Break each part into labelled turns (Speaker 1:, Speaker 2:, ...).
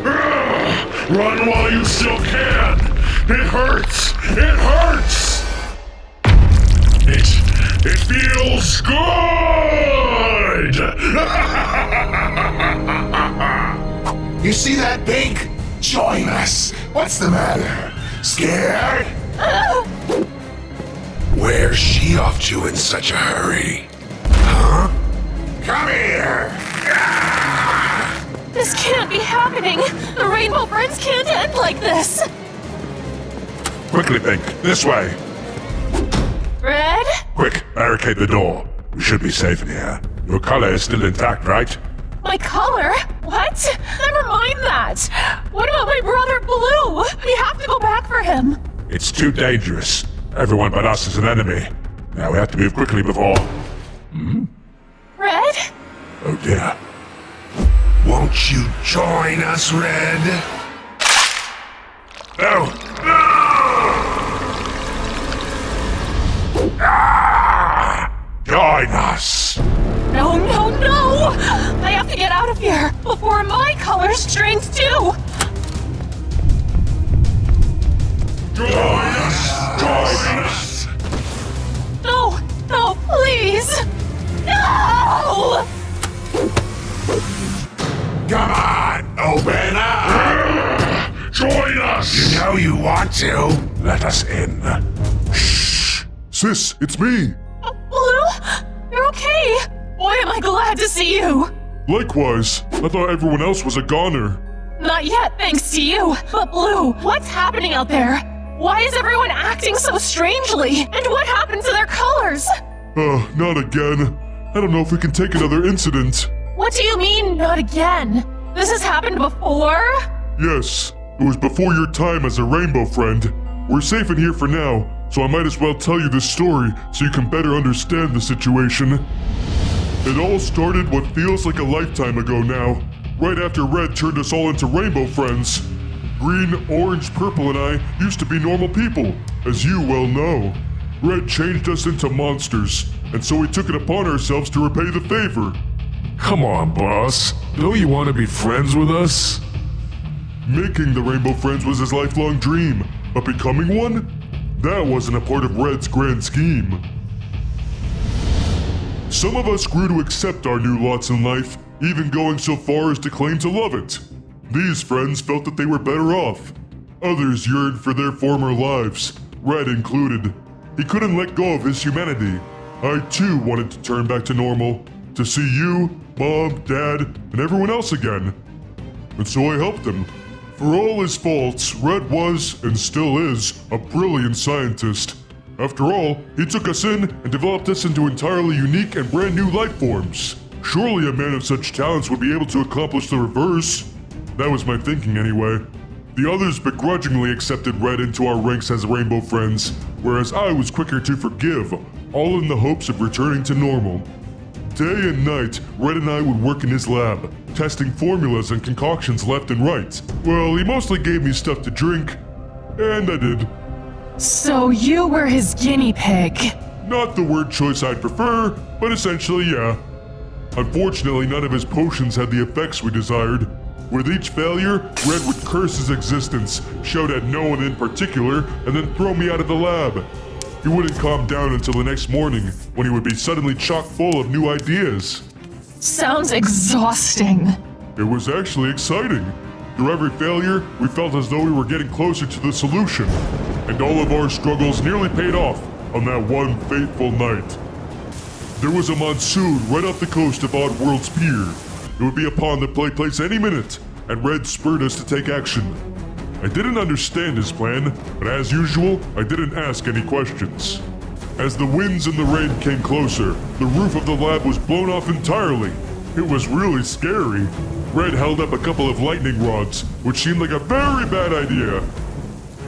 Speaker 1: Run while you still can! It hurts! It hurts! It feels good!
Speaker 2: You see that, Pink? Join us. What's the matter? Scared? Where's she off to in such a hurry? Huh? Come here!
Speaker 3: This can't be happening! The Rainbow Friends can't end like this!
Speaker 1: Quickly, Pink. This way.
Speaker 3: Red?
Speaker 1: Quick, barricade the door. We should be safe in here. Your color is still intact, right?
Speaker 3: My color? What? Never mind that! What about my brother Blue? We have to go back for him!
Speaker 1: It's too dangerous. Everyone but us is an enemy. Now we have to move quickly before...
Speaker 3: Red?
Speaker 1: Oh dear.
Speaker 2: Won't you join us, Red?
Speaker 1: No! No! Join us!
Speaker 3: No, no, no! I have to get out of here before my colors change too!
Speaker 1: Join us! Join us!
Speaker 3: No! No, please! No!
Speaker 2: Come on, open up!
Speaker 1: Join us!
Speaker 2: You know you want to.
Speaker 1: Let us in. Shh! Sis, it's me!
Speaker 3: Blue? You're okay! Boy, am I glad to see you!
Speaker 1: Likewise. I thought everyone else was a goner.
Speaker 3: Not yet, thanks to you. But Blue, what's happening out there? Why is everyone acting so strangely? And what happened to their colors?
Speaker 1: Not again. I don't know if we can take another incident.
Speaker 3: What do you mean, not again? This has happened before?
Speaker 1: Yes, it was before your time as a rainbow friend. We're safe in here for now, so I might as well tell you this story so you can better understand the situation. It all started what feels like a lifetime ago now, right after Red turned us all into rainbow friends. Green, orange, purple, and I used to be normal people, as you well know. Red changed us into monsters, and so we took it upon ourselves to repay the favor.
Speaker 4: Come on, boss. Don't you want to be friends with us?
Speaker 1: Making the Rainbow Friends was his lifelong dream, but becoming one? That wasn't a part of Red's grand scheme. Some of us grew to accept our new lots in life, even going so far as to claim to love it. These friends felt that they were better off. Others yearned for their former lives, Red included. He couldn't let go of his humanity. I too wanted to turn back to normal, to see you, Mom, Dad, and everyone else again. And so I helped him. For all his faults, Red was, and still is, a brilliant scientist. After all, he took us in and developed us into entirely unique and brand new life forms. Surely a man of such talents would be able to accomplish the reverse. That was my thinking anyway. The others begrudgingly accepted Red into our ranks as Rainbow Friends, whereas I was quicker to forgive, all in the hopes of returning to normal. Day and night, Red and I would work in his lab, testing formulas and concoctions left and right. Well, he mostly gave me stuff to drink, and I did.
Speaker 3: So you were his guinea pig.
Speaker 1: Not the word choice I'd prefer, but essentially, yeah. Unfortunately, none of his potions had the effects we desired. With each failure, Red would curse his existence, shout at no one in particular, and then throw me out of the lab. He wouldn't calm down until the next morning, when he would be suddenly chock full of new ideas.
Speaker 3: Sounds exhausting.
Speaker 1: It was actually exciting. Through every failure, we felt as though we were getting closer to the solution. And all of our struggles nearly paid off on that one fateful night. There was a monsoon right off the coast of Oddworld's Pier. It would be upon the place any minute, and Red spurred us to take action. I didn't understand his plan, but as usual, I didn't ask any questions. As the winds and the rain came closer, the roof of the lab was blown off entirely. It was really scary. Red held up a couple of lightning rods, which seemed like a very bad idea.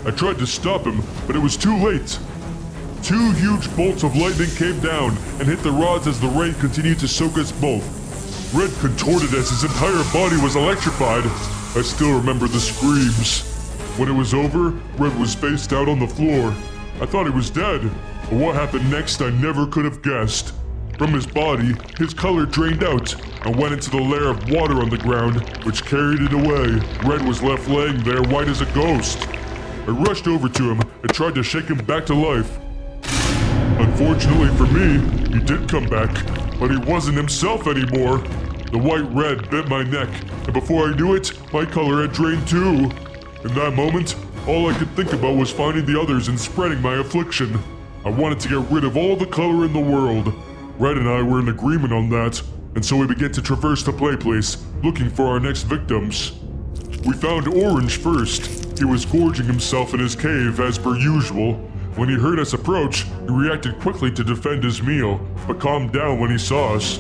Speaker 1: I tried to stop him, but it was too late. Two huge bolts of lightning came down and hit the rods as the rain continued to soak us both. Red contorted as his entire body was electrified. I still remember the screams. When it was over, Red was faced out on the floor. I thought he was dead, but what happened next I never could have guessed. From his body, his color drained out and went into the layer of water on the ground, which carried it away. Red was left laying there white as a ghost. I rushed over to him and tried to shake him back to life. Unfortunately for me, he did come back, but he wasn't himself anymore. The white red bit my neck, and before I knew it, my color had drained too. In that moment, all I could think about was finding the others and spreading my affliction. I wanted to get rid of all the color in the world. Red and I were in agreement on that, and so we began to traverse the play place, looking for our next victims. We found Orange first. He was gorging himself in his cave as per usual. When he heard us approach, he reacted quickly to defend his meal, but calmed down when he saw us.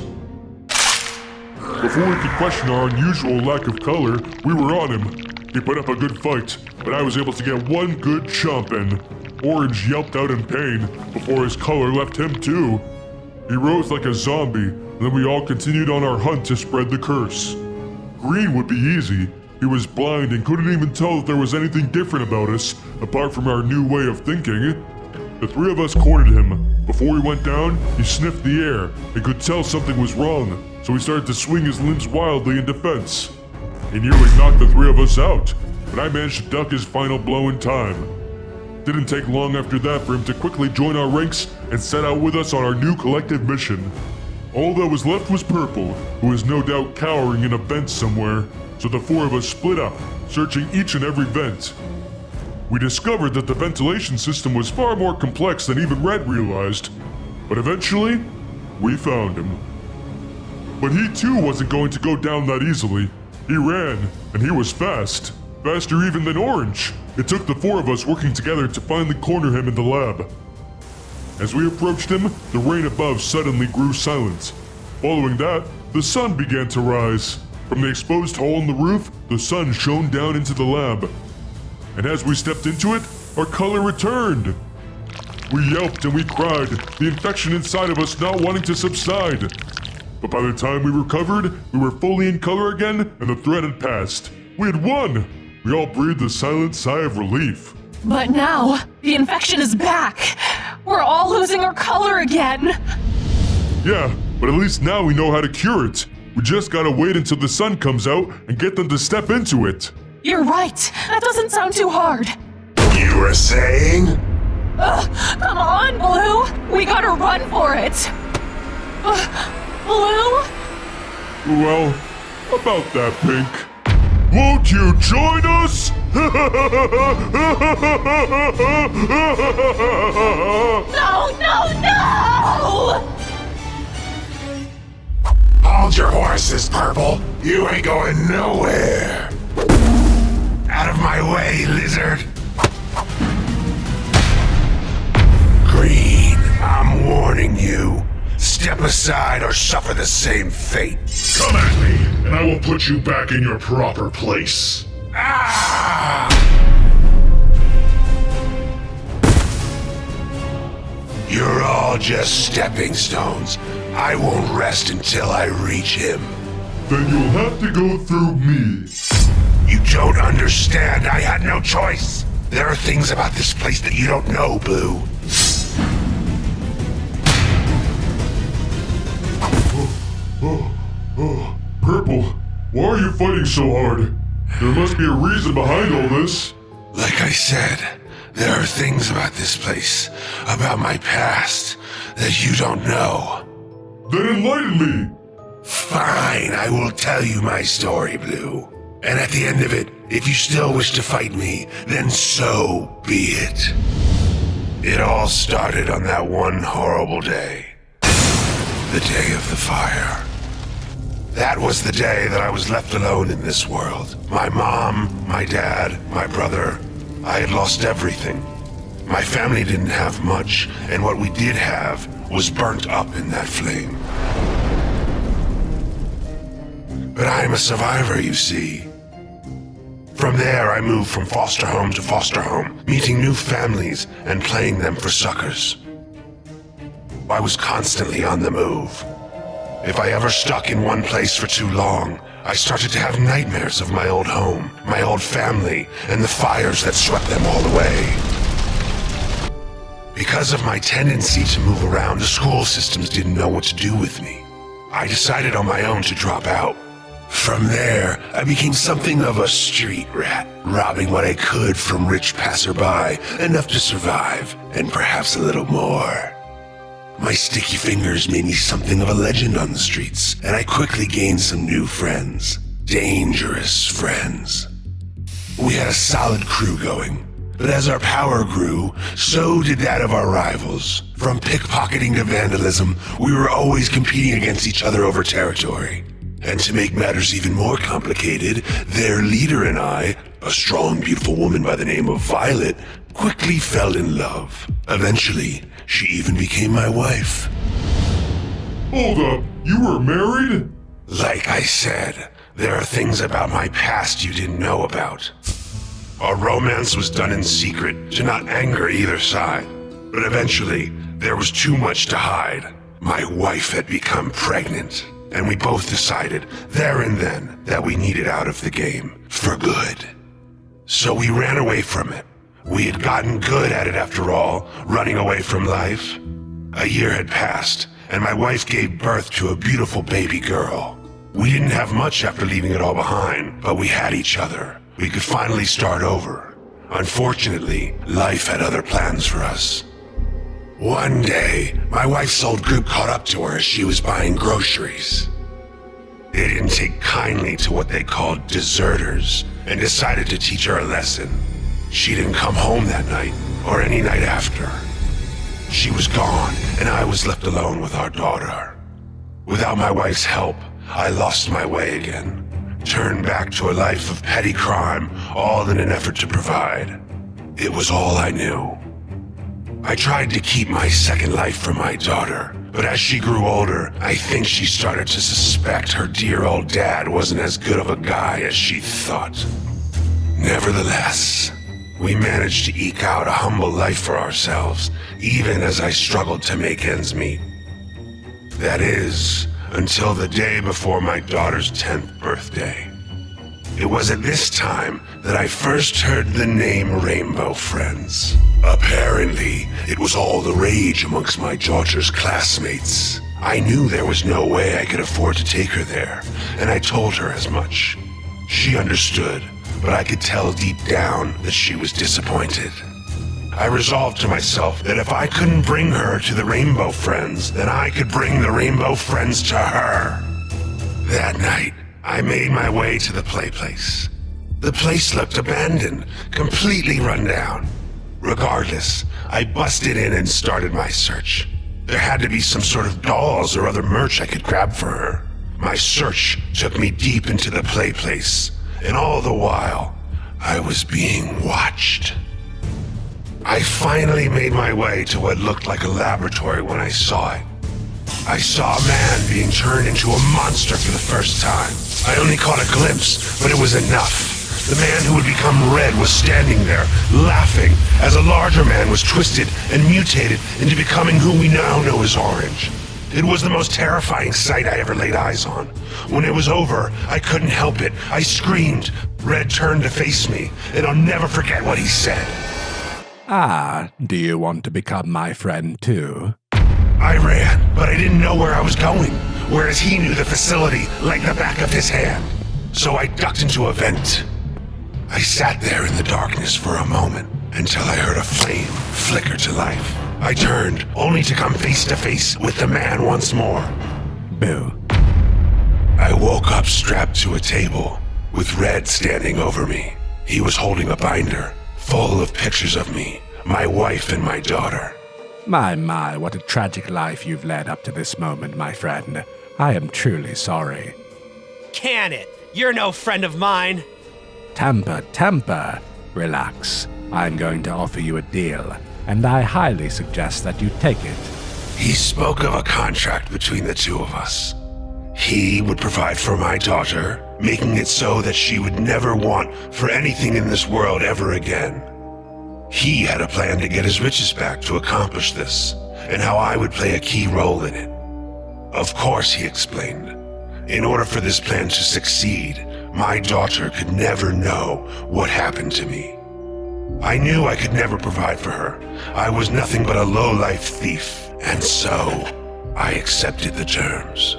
Speaker 1: Before we could question our unusual lack of color, we were on him. He put up a good fight, but I was able to get one good chomp in. Orange yelped out in pain before his color left him too. He rose like a zombie, and then we all continued on our hunt to spread the curse. Green would be easy. He was blind and couldn't even tell that there was anything different about us, apart from our new way of thinking. The three of us cornered him. Before he went down, he sniffed the air and could tell something was wrong, so he started to swing his limbs wildly in defense. He nearly knocked the three of us out, but I managed to duck his final blow in time. Didn't take long after that for him to quickly join our ranks and set out with us on our new collective mission. All that was left was Purple, who was no doubt cowering in a vent somewhere, so the four of us split up, searching each and every vent. We discovered that the ventilation system was far more complex than even Red realized, but eventually, we found him. But he too wasn't going to go down that easily. He ran, and he was fast. Faster even than Orange. It took the four of us working together to finally corner him in the lab. As we approached him, the rain above suddenly grew silent. Following that, the sun began to rise. From the exposed hole in the roof, the sun shone down into the lab. And as we stepped into it, our color returned. We yelped and we cried, the infection inside of us not wanting to subside. But by the time we recovered, we were fully in color again, and the threat had passed. We had won! We all breathed a silent sigh of relief.
Speaker 3: But now, the infection is back. We're all losing our color again.
Speaker 1: Yeah, but at least now we know how to cure it. We just gotta wait until the sun comes out and get them to step into it.
Speaker 3: You're right. That doesn't sound too hard.
Speaker 2: You were saying?
Speaker 3: Come on, Blue. We gotta run for it. Blue?
Speaker 1: Well, about that, Pink. Won't you join us?
Speaker 3: No!
Speaker 2: Hold your horses, Purple. You ain't going nowhere. Out of my way, lizard. Green, I'm warning you. Step aside or suffer the same fate.
Speaker 4: Come at me, and I will put you back in your proper place.
Speaker 2: Ah! You're all just stepping stones. I won't rest until I reach him.
Speaker 1: Then you'll have to go through me.
Speaker 2: You don't understand. I had no choice. There are things about this place that you don't know, Blue.
Speaker 1: Purple, why are you fighting so hard? There must be a reason behind all this.
Speaker 2: Like I said, there are things about this place, about my past, that you don't know.
Speaker 1: Then enlighten me.
Speaker 2: Fine, I will tell you my story, Blue. And at the end of it, if you still wish to fight me, then so be it. It all started on that one horrible day. The day of the fire. That was the day that I was left alone in this world. My mom, my dad, my brother. I had lost everything. My family didn't have much, and what we did have was burnt up in that flame. But I'm a survivor, you see. From there, I moved from foster home to foster home, meeting new families and playing them for suckers. I was constantly on the move. If I ever stuck in one place for too long, I started to have nightmares of my old home, my old family, and the fires that swept them all away. Because of my tendency to move around, the school systems didn't know what to do with me. I decided on my own to drop out. From there, I became something of a street rat, robbing what I could from rich passerby, enough to survive, and perhaps a little more. My sticky fingers made me something of a legend on the streets, and I quickly gained some new friends. Dangerous friends. We had a solid crew going, but as our power grew, so did that of our rivals. From pickpocketing to vandalism, we were always competing against each other over territory. And to make matters even more complicated, their leader and I, a strong, beautiful woman by the name of Violet, quickly fell in love. Eventually, she even became my wife.
Speaker 1: Hold up, you were married?
Speaker 2: Like I said, there are things about my past you didn't know about. Our romance was done in secret to not anger either side. But eventually, there was too much to hide. My wife had become pregnant, and we both decided there and then that we needed out of the game for good. So we ran away from it. We had gotten good at it after all, running away from life. A year had passed, and my wife gave birth to a beautiful baby girl. We didn't have much after leaving it all behind, but we had each other. We could finally start over. Unfortunately, life had other plans for us. One day, my wife's old group caught up to her as she was buying groceries. They didn't take kindly to what they called deserters and decided to teach her a lesson. She didn't come home that night or any night after. She was gone, and I was left alone with our daughter. Without my wife's help, I lost my way again. Turned back to a life of petty crime, all in an effort to provide. It was all I knew. I tried to keep my second life from my daughter, but as she grew older, I think she started to suspect her dear old dad wasn't as good of a guy as she thought. Nevertheless, we managed to eke out a humble life for ourselves, even as I struggled to make ends meet. That is, until the day before my daughter's 10th birthday. It was at this time that I first heard the name Rainbow Friends. Apparently, it was all the rage amongst my daughter's classmates. I knew there was no way I could afford to take her there, and I told her as much. She understood, but I could tell deep down that she was disappointed. I resolved to myself that if I couldn't bring her to the Rainbow Friends, then I could bring the Rainbow Friends to her. That night, I made my way to the play place. The place looked abandoned, completely run down. Regardless, I busted in and started my search. There had to be some sort of dolls or other merch I could grab for her. My search took me deep into the play place, and all the while, I was being watched. I finally made my way to what looked like a laboratory when I saw it. I saw a man being turned into a monster for the first time. I only caught a glimpse, but it was enough. The man who had become red was standing there, laughing, as a larger man was twisted and mutated into becoming who we now know as Orange. It was the most terrifying sight I ever laid eyes on. When it was over, I couldn't help it. I screamed. Red turned to face me, and I'll never forget what he said.
Speaker 5: Ah, do you want to become my friend too?
Speaker 2: I ran, but I didn't know where I was going, whereas he knew the facility like the back of his hand. So I ducked into a vent. I sat there in the darkness for a moment until I heard a flame flicker to life. I turned, only to come face to face with the man once more.
Speaker 5: Boo.
Speaker 2: I woke up strapped to a table, with Red standing over me. He was holding a binder, full of pictures of me, my wife and my daughter.
Speaker 5: My, what a tragic life you've led up to this moment, my friend. I am truly sorry.
Speaker 6: Can it? You're no friend of mine.
Speaker 5: Temper. Relax. I'm going to offer you a deal, and I highly suggest that you take it.
Speaker 2: He spoke of a contract between the two of us. He would provide for my daughter, making it so that she would never want for anything in this world ever again. He had a plan to get his riches back to accomplish this, and how I would play a key role in it. Of course, he explained, in order for this plan to succeed, my daughter could never know what happened to me. I knew I could never provide for her. I was nothing but a low-life thief, and so I accepted the terms.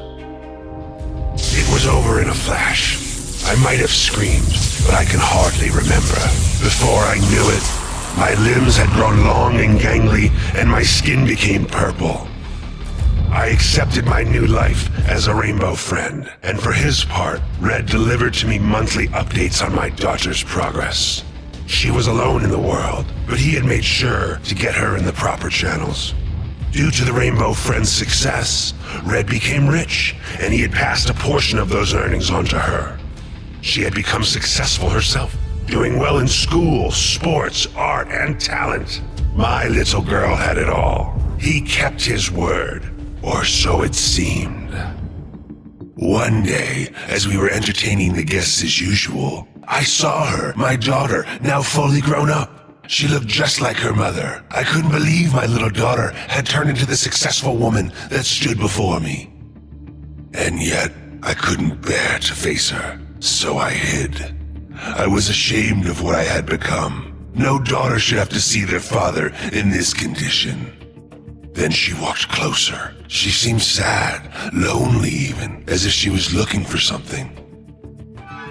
Speaker 2: It was over in a flash. I might have screamed, but I can hardly remember. Before I knew it, my limbs had grown long and gangly, and my skin became purple. I accepted my new life as a rainbow friend, and for his part, Red delivered to me monthly updates on my daughter's progress. She was alone in the world, but he had made sure to get her in the proper channels. Due to the Rainbow Friend's success, Red became rich, and he had passed a portion of those earnings on to her. She had become successful herself, doing well in school, sports, art, and talent. My little girl had it all. He kept his word, or so it seemed. One day, as we were entertaining the guests as usual, I saw her, my daughter, now fully grown up. She looked just like her mother. I couldn't believe my little daughter had turned into the successful woman that stood before me. And yet, I couldn't bear to face her, so I hid. I was ashamed of what I had become. No daughter should have to see their father in this condition. Then she walked closer. She seemed sad, lonely even, as if she was looking for something.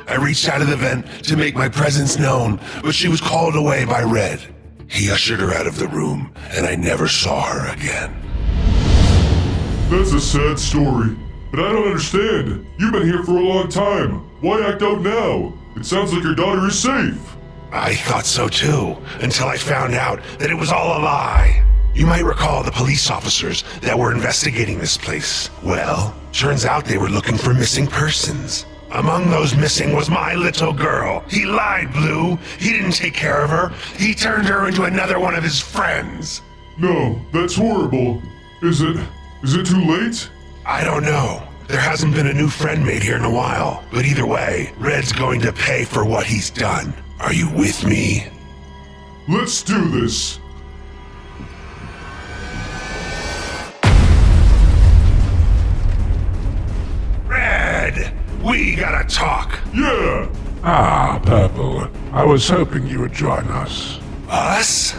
Speaker 2: I reached out of the vent to make my presence known, but she was called away by Red. He ushered her out of the room, and I never saw her again.
Speaker 1: That's a sad story, but I don't understand. You've been here for a long time. Why act out now? It sounds like your daughter is safe.
Speaker 2: I thought so too, until I found out that it was all a lie. You might recall the police officers that were investigating this place. Well, turns out they were looking for missing persons. Among those missing was my little girl. He lied, Blue. He didn't take care of her. He turned her into another one of his friends.
Speaker 1: No, that's horrible. Is it too late?
Speaker 2: I don't know. There hasn't been a new friend made here in a while. But either way, Red's going to pay for what he's done. Are you with me?
Speaker 1: Let's do this.
Speaker 2: Red! We gotta talk.
Speaker 1: Yeah!
Speaker 4: Ah, Purple. I was hoping you would join us.
Speaker 2: Us?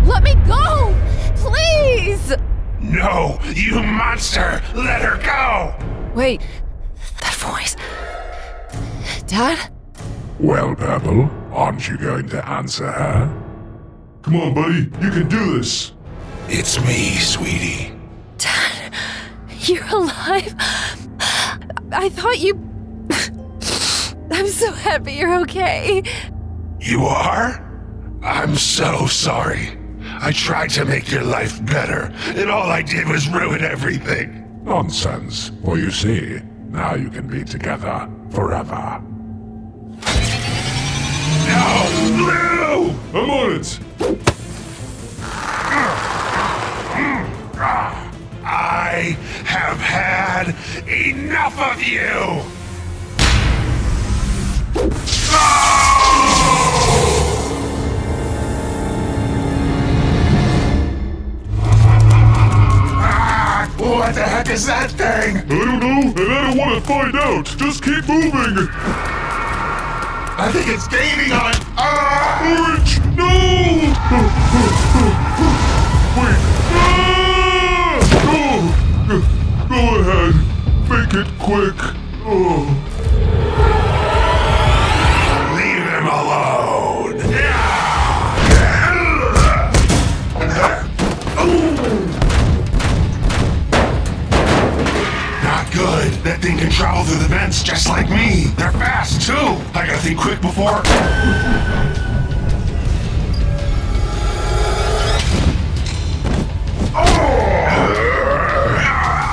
Speaker 7: Let me go! Please!
Speaker 2: No, you monster! Let her go!
Speaker 7: Wait, that voice. Dad?
Speaker 4: Well, Purple, aren't you going to answer her?
Speaker 1: Come on, buddy. You can do this.
Speaker 2: It's me, sweetie.
Speaker 7: Dad, you're alive? I thought you... I'm so happy you're okay.
Speaker 2: You are? I'm so sorry. I tried to make your life better, and all I did was ruin everything.
Speaker 4: Nonsense. For you see, now you can be together forever.
Speaker 2: No! Blue!
Speaker 1: I'm on it.
Speaker 2: I have had enough of you! What the heck is that thing?
Speaker 1: I don't know, and I don't want to find out. Just keep moving.
Speaker 2: I think it's gaining on...
Speaker 1: Orange, no! Wait. Go ahead. Make it quick.
Speaker 2: Leave him alone! Not good. That thing can travel through the vents just like me. They're fast, too. I gotta think quick before...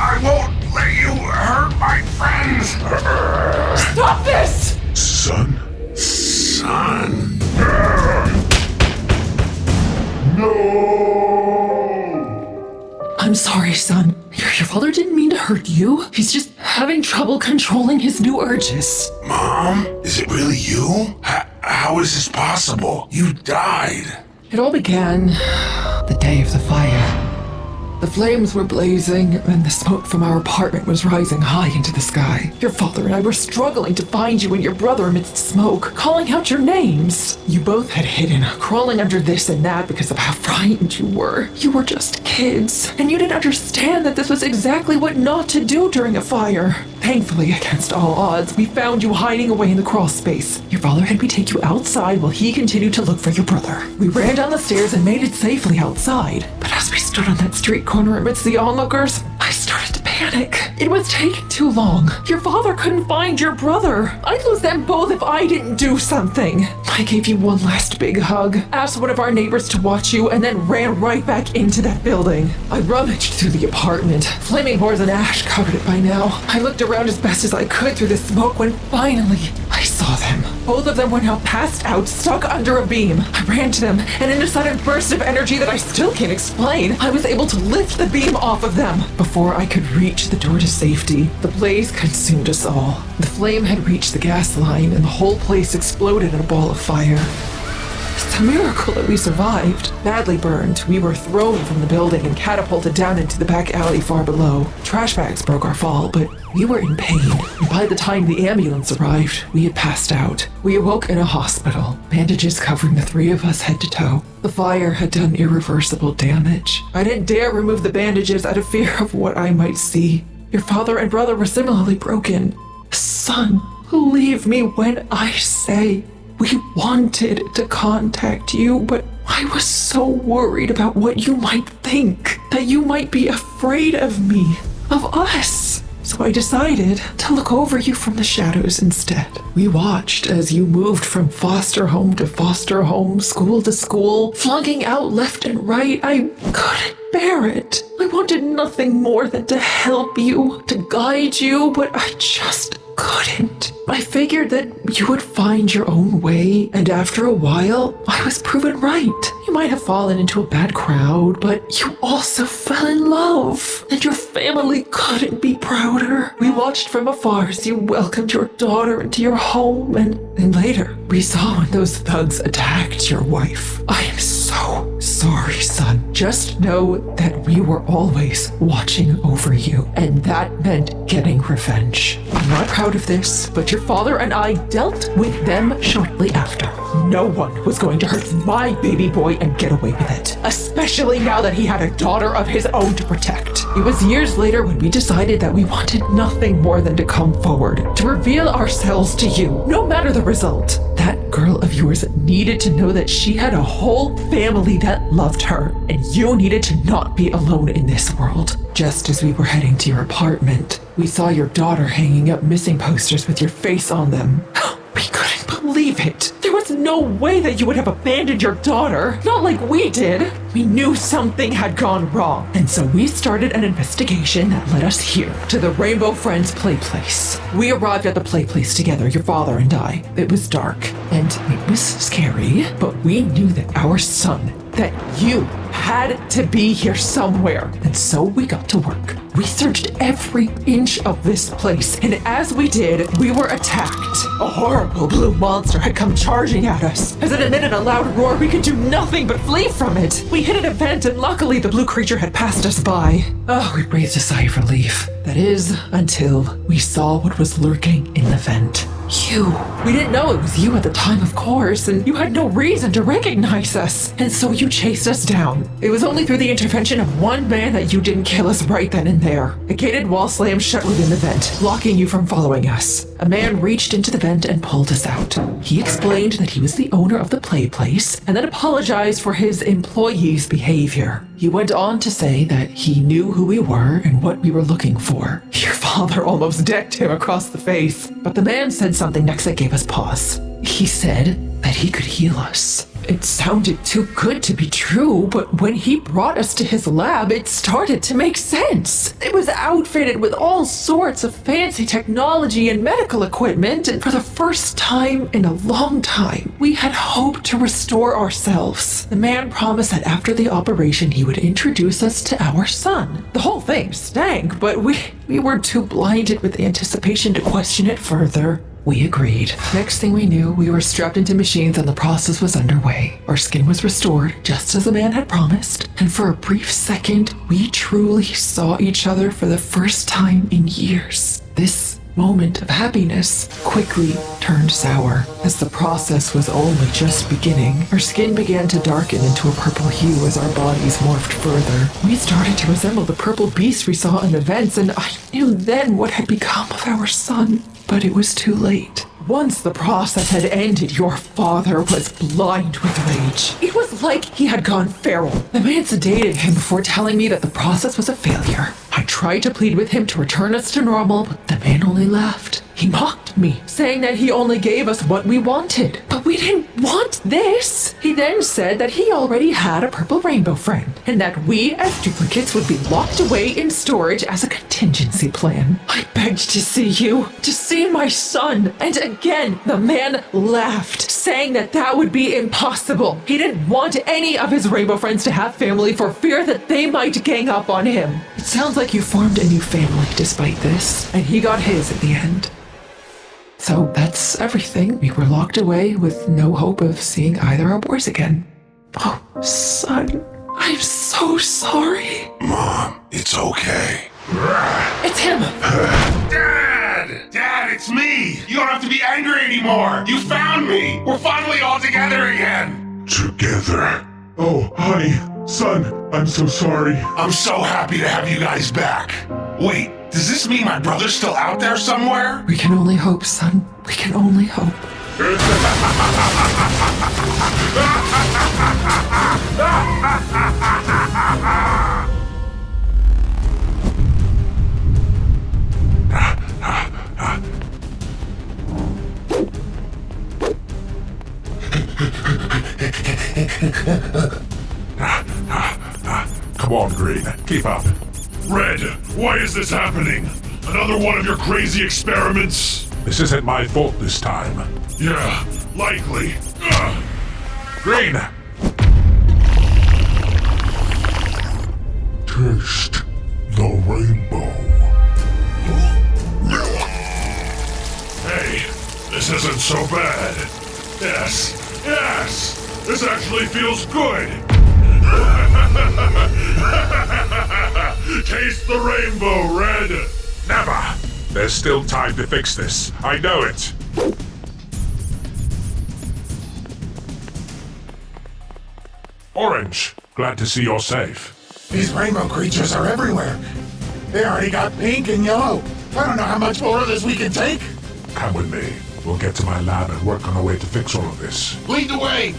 Speaker 2: I won't let you hurt my friends!
Speaker 3: Stop this!
Speaker 2: Son?
Speaker 1: No!
Speaker 8: I'm sorry, son. Your father didn't mean to hurt you. He's just having trouble controlling his new urges.
Speaker 2: Mom? Is it really you? How is this possible? You died.
Speaker 8: It all began the day of the fire. The flames were blazing, and the smoke from our apartment was rising high into the sky. Your father and I were struggling to find you and your brother amidst smoke, calling out your names. You both had hidden, crawling under this and that because of how frightened you were. You were just kids, and you didn't understand that this was exactly what not to do during a fire. Thankfully, against all odds, we found you hiding away in the crawl space. Your father had me take you outside while he continued to look for your brother. We ran down the stairs and made it safely outside. But as we stood on that street corner amidst the onlookers, I started to panic. It was taking too long. Your father couldn't find your brother. I'd lose them both if I didn't do something. I gave you one last big hug, asked one of our neighbors to watch you, and then ran right back into that building. I rummaged through the apartment. Flaming horrors and ash covered it by now. I looked around as best as I could through the smoke when finally I saw them. Both of them were now passed out, stuck under a beam. I ran to them, and in a sudden burst of energy that I still can't explain, I was able to lift the beam off of them. Before I could reach the door to safety, the blaze consumed us all. The flame had reached the gas line, and the whole place exploded in a ball of fire. It's a miracle that we survived. Badly burned, we were thrown from the building and catapulted down into the back alley far below. Trash bags broke our fall, but we were in pain. And by the time the ambulance arrived, we had passed out. We awoke in a hospital, bandages covering the three of us head to toe. The fire had done irreversible damage. I didn't dare remove the bandages out of fear of what I might see. Your father and brother were similarly broken. Son, believe me when I say we wanted to contact you, but I was so worried about what you might think, that you might be afraid of me, of us. So I decided to look over you from the shadows instead. We watched as you moved from foster home to foster home, school to school, flunking out left and right. I couldn't bear it. I wanted nothing more than to help you, to guide you, but I just couldn't. I figured that you would find your own way, and after a while, I was proven right. You might have fallen into a bad crowd, but you also fell in love, and your family couldn't be prouder. We watched from afar as you welcomed your daughter into your home, and later, we saw when those thugs attacked your wife. I am so sorry, son. Just know that we were always watching over you, and that meant getting revenge. I'm not proud of this, but your father and I dealt with them shortly after. No one was going to hurt my baby boy and get away with it, especially now that he had a daughter of his own to protect. It was years later when we decided that we wanted nothing more than to come forward, to reveal ourselves to you, no matter the result. That girl of yours needed to know that she had a whole family that loved her, and you needed to not be alone in this world. Just as we were heading to your apartment, we saw your daughter hanging up missing posters with your face on them. We couldn't believe it. There was no way that you would have abandoned your daughter, not like we did. We knew something had gone wrong, and so we started an investigation that led us here, to the Rainbow Friends play place. We arrived at the play place together, your father and I. It was dark, and it was scary, but we knew that our son, that you had to be here somewhere, and so we got to work. We searched every inch of this place, and as we did, we were attacked. A horrible blue monster had come charging at us. As it emitted a loud roar, we could do nothing but flee from it. We hit an vent, and luckily the blue creature had passed us by. Oh, we breathed a sigh of relief. That is, until we saw what was lurking in the vent. You. We didn't know it was you at the time, of course, and you had no reason to recognize us. And so you chased us down. It was only through the intervention of one man that you didn't kill us right then and there. A gated wall slammed shut within the vent, blocking you from following us. A man reached into the vent and pulled us out. He explained that he was the owner of the play place, and then apologized for his employees' behavior. He went on to say that he knew who we were and what we were looking for. Your father almost decked him across the face, but the man said something next that gave us pause. He said that he could heal us. It sounded too good to be true, but when he brought us to his lab, it started to make sense. It was outfitted with all sorts of fancy technology and medical equipment, and for the first time in a long time, we had hoped to restore ourselves. The man promised that after the operation, he would introduce us to our son. The whole thing stank, but we were too blinded with anticipation to question it further. We agreed. Next thing we knew, we were strapped into machines and the process was underway. Our skin was restored, just as the man had promised, and for a brief second, we truly saw each other for the first time in years. This moment of happiness quickly turned sour. As the process was only just beginning, our skin began to darken into a purple hue as our bodies morphed further. We started to resemble the purple beast we saw in events, and I knew then what had become of our son. But it was too late. Once the process had ended, your father was blind with rage. It was like he had gone feral. The man sedated him before telling me that the process was a failure. I tried to plead with him to return us to normal, but the man only laughed. He mocked me, saying that he only gave us what we wanted. But we didn't want this. He then said that he already had a purple rainbow friend, and that we as duplicates would be locked away in storage as a contingency plan. I begged to see you, to see my son, and again the man laughed, saying that that would be impossible. He didn't want any of his rainbow friends to have family for fear that they might gang up on him. It sounds like you formed a new family despite this, and he got his at the end. So that's everything. We were locked away with no hope of seeing either our boys again. Oh, son, I'm so sorry.
Speaker 2: Mom, it's okay.
Speaker 8: It's him!
Speaker 2: Dad! Dad, it's me! You don't have to be angry anymore! You found me! We're finally all together again!
Speaker 1: Together. Oh, honey, son, I'm so sorry.
Speaker 2: I'm so happy to have you guys back. Wait, does this mean my brother's still out there somewhere?
Speaker 8: We can only hope, son. We can only hope.
Speaker 4: Come on, Green. Keep up.
Speaker 1: Red, why is this happening? Another one of your crazy experiments?
Speaker 4: This isn't my fault this time.
Speaker 1: Yeah, likely.
Speaker 4: Green!
Speaker 1: Taste the rainbow. Hey, this isn't so bad. Yes, yes! This actually feels good! Taste the rainbow, Red!
Speaker 4: Never! There's still time to fix this. I know it. Orange, glad to see you're safe.
Speaker 9: These rainbow creatures are everywhere. They already got pink and yellow. I don't know how much more of this we can take.
Speaker 4: Come with me. We'll get to my lab and work on a way to fix all of this.
Speaker 9: Lead the way.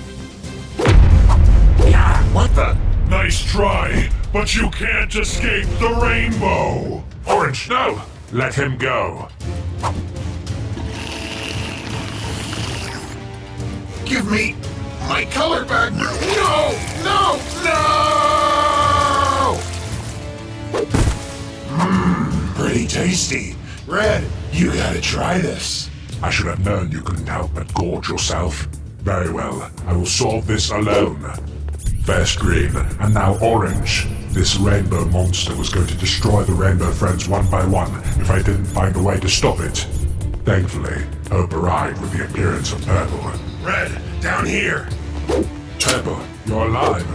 Speaker 4: Yeah, what the?
Speaker 1: Nice try, but you can't escape the rainbow!
Speaker 4: Orange, no! Let him go.
Speaker 9: Give me my color back. No! No! No! Pretty tasty. Red, you gotta try this.
Speaker 4: I should have known you couldn't help but gorge yourself. Very well, I will solve this alone. First Green, and now Orange. This rainbow monster was going to destroy the Rainbow Friends one by one if I didn't find a way to stop it. Thankfully, Hope arrived with the appearance of Purple.
Speaker 2: Red, down here!
Speaker 4: Purple, you're alive.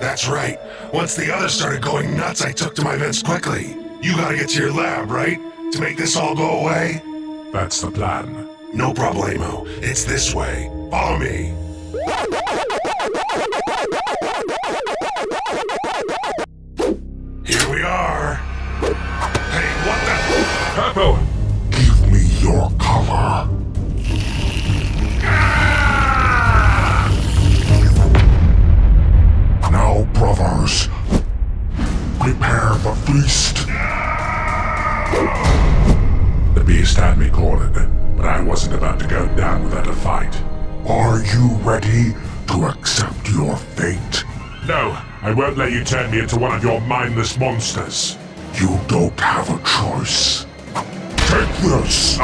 Speaker 2: That's right. Once the others started going nuts, I took to my vents quickly. You gotta get to your lab, right? To make this all go away?
Speaker 4: That's the plan.
Speaker 2: No problemo. It's this way. Follow me. Here we are. Hey, what the?
Speaker 4: Purple!
Speaker 1: Give me your color. Now, brothers, prepare the feast.
Speaker 4: The beast had me cornered, but I wasn't about to go down without a fight.
Speaker 1: Are you ready to accept your fate?
Speaker 4: No, I won't let you turn me into one of your mindless monsters.
Speaker 1: You don't have a choice. Take this!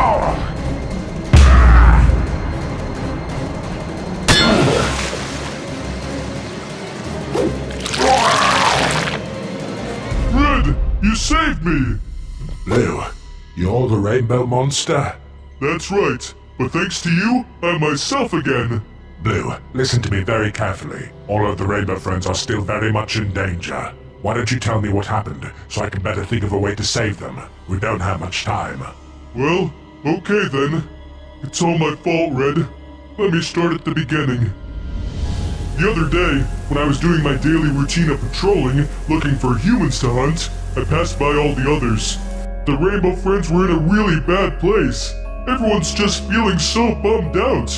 Speaker 1: Red, you saved me!
Speaker 4: Blue, You're the rainbow monster?
Speaker 1: That's right, but thanks to you, I'm myself again.
Speaker 4: Blue, listen to me very carefully. All of the rainbow friends are still very much in danger. Why don't you tell me what happened, so I can better think of a way to save them? We don't have much time.
Speaker 1: Well, okay then. It's all my fault, Red. Let me start at the beginning. The other day, when I was doing my daily routine of patrolling, looking for humans to hunt, I passed by all the others. The rainbow friends were in a really bad place. Everyone's just feeling so bummed out.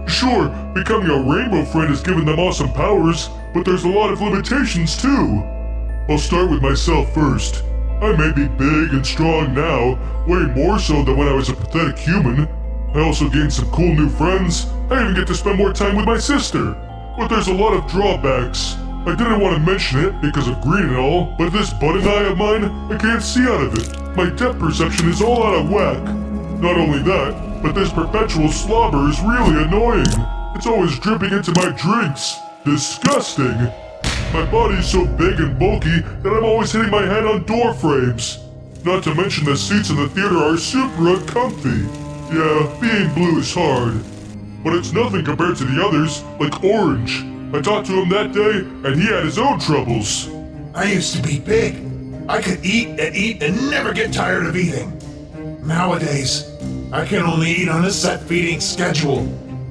Speaker 1: Sure, becoming a rainbow friend has given them awesome powers, but there's a lot of limitations too. I'll start with myself first. I may be big and strong now, way more so than when I was a pathetic human. I also gained some cool new friends. I even get to spend more time with my sister. But there's a lot of drawbacks. I didn't want to mention it because of green and all, but this button eye of mine, I can't see out of it. My depth perception is all out of whack. Not only that, but this perpetual slobber is really annoying. It's always dripping into my drinks. Disgusting. My body's so big and bulky that I'm always hitting my head on door frames. Not to mention the seats in the theater are super uncomfy. Yeah, being blue is hard. But it's nothing compared to the others, like Orange. I talked to him that day, and he had his own troubles.
Speaker 9: I used to be big. I could eat and never get tired of eating. Nowadays, I can only eat on a set feeding schedule.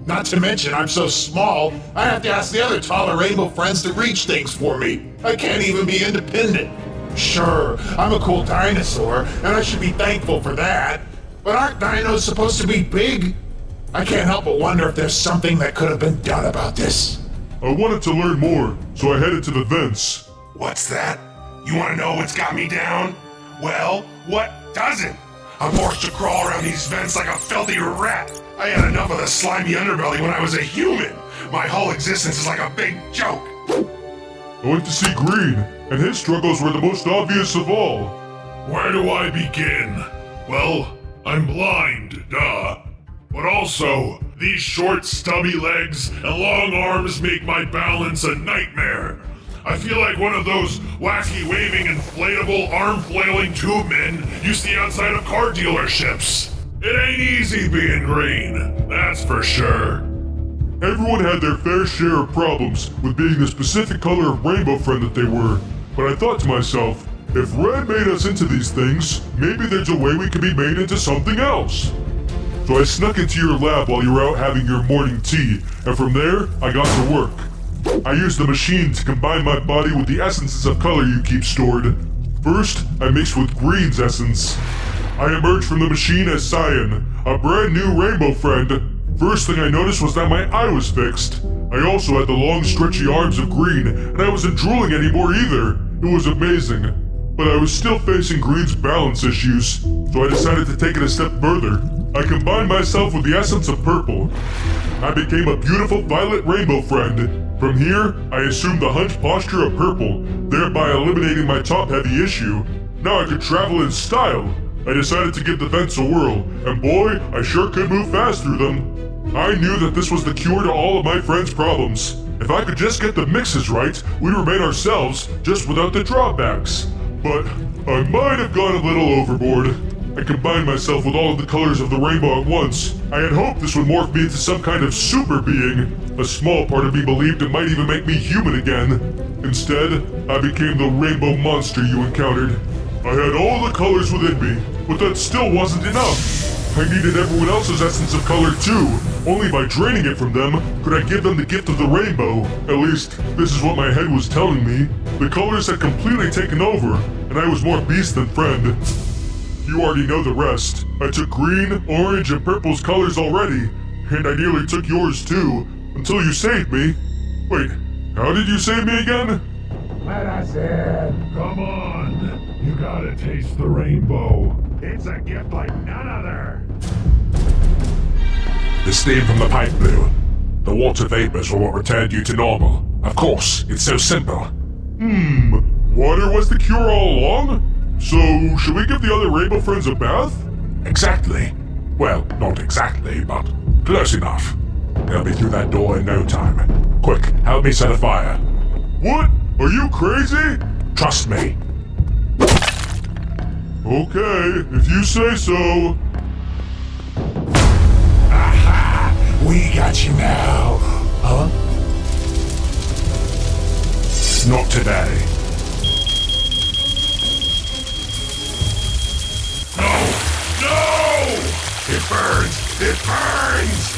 Speaker 9: Not to mention, I'm so small, I have to ask the other taller rainbow friends to reach things for me. I can't even be independent. Sure, I'm a cool dinosaur, and I should be thankful for that. But aren't dinos supposed to be big? I can't help but wonder if there's something that could have been done about this.
Speaker 1: I wanted to learn more, so I headed to the vents.
Speaker 2: What's that? You want to know what's got me down? Well, what doesn't? I'm forced to crawl around these vents like a filthy rat. I had enough of the slimy underbelly when I was a human. My whole existence is like a big joke.
Speaker 1: I went to see Green, and his struggles were the most obvious of all.
Speaker 4: Where do I begin? Well, I'm blind, duh. But also, these short, stubby legs and long arms make my balance a nightmare. I feel like one of those wacky waving inflatable arm flailing tube men you see outside of car dealerships. It ain't easy being green, that's for sure.
Speaker 1: Everyone had their fair share of problems with being the specific color of rainbow friend that they were, but I thought to myself, if red made us into these things, maybe there's a way we could be made into something else. So I snuck into your lab while you were out having your morning tea, and from there, I got to work. I used the machine to combine my body with the essences of color you keep stored. First, I mixed with Green's essence. I emerged from the machine as Cyan, a brand new rainbow friend. First thing I noticed was that my eye was fixed. I also had the long stretchy arms of Green, and I wasn't drooling anymore either. It was amazing. But I was still facing Green's balance issues, so I decided to take it a step further. I combined myself with the essence of purple. I became a beautiful violet rainbow friend. From here, I assumed the hunched posture of purple, thereby eliminating my top-heavy issue. Now I could travel in style. I decided to give the vents a whirl, and boy, I sure could move fast through them. I knew that this was the cure to all of my friends' problems. If I could just get the mixes right, we'd remain ourselves, just without the drawbacks. But I might have gone a little overboard. I combined myself with all of the colors of the rainbow at once. I had hoped this would morph me into some kind of super being. A small part of me believed it might even make me human again. Instead, I became the rainbow monster you encountered. I had all the colors within me, but that still wasn't enough. I needed everyone else's essence of color too. Only by draining it from them could I give them the gift of the rainbow. At least, this is what my head was telling me. The colors had completely taken over, and I was more beast than friend. You already know the rest. I took green, orange, and purple's colors already, and I nearly took yours too, until you saved me. Wait, how did you save me again?
Speaker 4: Let us in. Come on. You gotta taste the rainbow. It's a gift like none other. The steam from the pipe blew. The water vapors were what returned you to normal. Of course, it's so simple.
Speaker 1: Water was the cure all along? So, should we give the other rainbow friends a bath?
Speaker 4: Exactly. Well, not exactly, but close enough. They'll be through that door in no time. Quick, help me set a fire.
Speaker 1: What? Are you crazy?
Speaker 4: Trust me.
Speaker 1: Okay, if you say so.
Speaker 9: Aha! We got you now. Huh?
Speaker 4: Not today.
Speaker 2: No! It burns! It burns!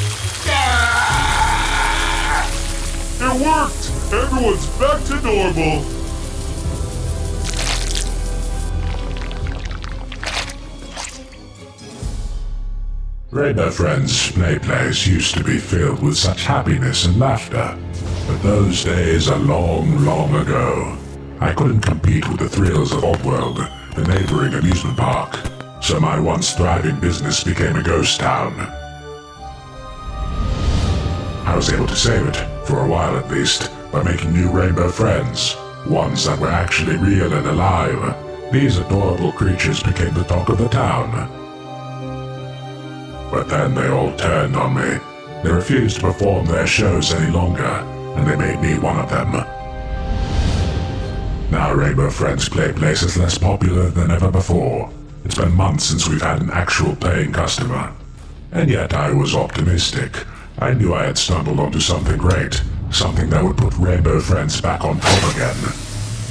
Speaker 2: Ah!
Speaker 1: It worked! Everyone's back to normal.
Speaker 4: Rainbow Friends Play Place used to be filled with such happiness and laughter. But those days are long, long ago. I couldn't compete with the thrills of Oddworld, the neighboring amusement park, so my once thriving business became a ghost town. I was able to save it, for a while at least, by making new rainbow friends, ones that were actually real and alive. These adorable creatures became the talk of the town. But then they all turned on me. They refused to perform their shows any longer, and they made me one of them. Now Rainbow Friends Play Place is less popular than ever before. It's been months since we've had an actual paying customer. And yet I was optimistic. I knew I had stumbled onto something great, something that would put Rainbow Friends back on top again.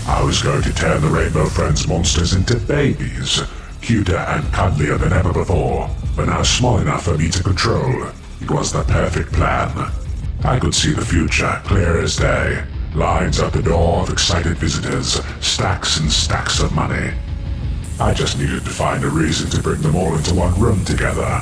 Speaker 4: I was going to turn the Rainbow Friends monsters into babies, cuter and cuddlier than ever before, but now small enough for me to control. It was the perfect plan. I could see the future, clear as day. Lines out the door of excited visitors, stacks and stacks of money. I just needed to find a reason to bring them all into one room together.